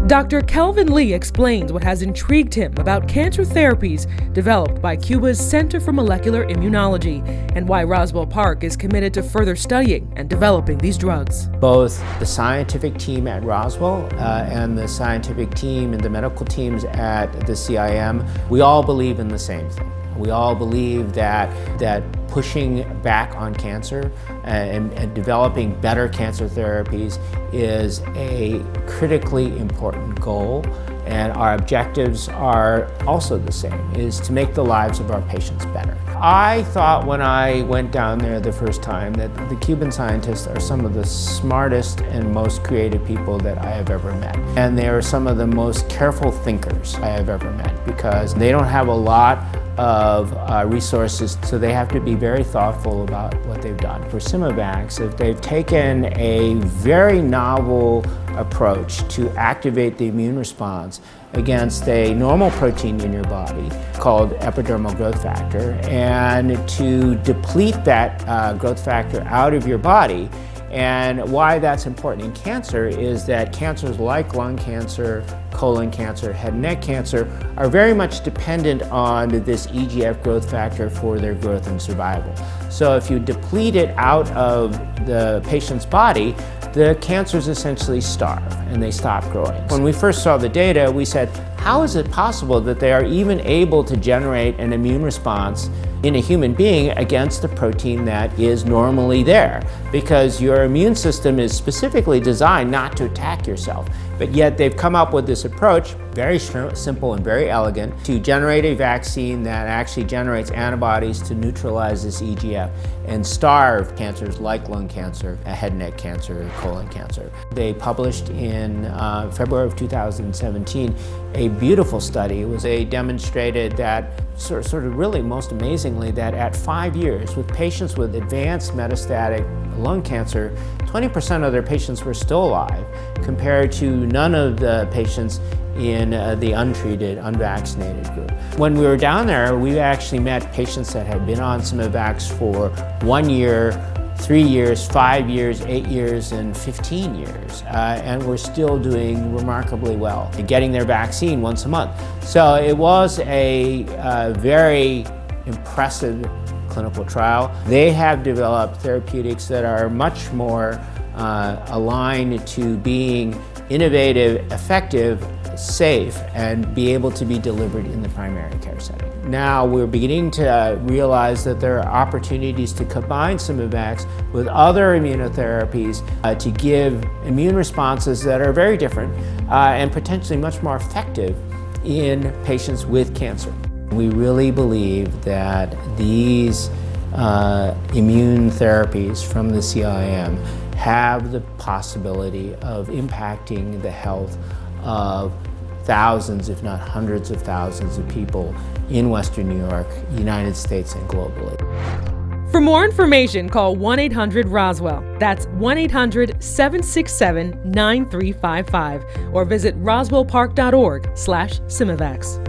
Dr. Kelvin Lee explains what has intrigued him about cancer therapies developed by Cuba's Center for Molecular Immunology and why Roswell Park is committed to further studying and developing these drugs. Both the scientific team at Roswell and the scientific team and the medical teams at the CIM, we all believe in the same thing. We all believe that pushing back on cancer and developing better cancer therapies is a critically important goal, and our objectives are also the same, is to make the lives of our patients better. I thought when I went down there the first time that the Cuban scientists are some of the smartest and most creative people that I have ever met. And they are some of the most careful thinkers I have ever met, because they don't have a lot of resources, so they have to be very thoughtful about what they've done. For CIMAvax, if they've taken a very novel approach to activate the immune response against a normal protein in your body called epidermal growth factor, and to deplete that growth factor out of your body. And why that's important in cancer is that cancers like lung cancer, colon cancer, head and neck cancer are very much dependent on this EGF growth factor for their growth and survival. So if you deplete it out of the patient's body, the cancers essentially starve and they stop growing. When we first saw the data, we said, how is it possible that they are even able to generate an immune response in a human being against a protein that is normally there? Because your immune system is specifically designed not to attack yourself. But yet they've come up with this approach, very simple and very elegant, to generate a vaccine that actually generates antibodies to neutralize this EGF and starve cancers like lung cancer, head and neck cancer, colon cancer. They published in February of 2017 a beautiful study. They demonstrated that sort of really most amazingly that at 5 years with patients with advanced metastatic lung cancer, 20% of their patients were still alive compared to none of the patients in the untreated, unvaccinated group. When we were down there, we actually met patients that had been on CIMAvax for 1 year, 3 years, 5 years, 8 years, and 15 years, and we're still doing remarkably well, getting their vaccine once a month. So it was a very impressive clinical trial. They have developed therapeutics that are much more aligned to being innovative, effective, safe, and be able to be delivered in the primary care setting. Now we're beginning to realize that there are opportunities to combine CIMAvax with other immunotherapies to give immune responses that are very different and potentially much more effective in patients with cancer. We really believe that these immune therapies from the CIM have the possibility of impacting the health of thousands, if not hundreds of thousands of people in Western New York, United States, and globally. For more information, call 1-800-ROSWELL. That's 1-800-767-9355 or visit roswellpark.org/CIMAvax.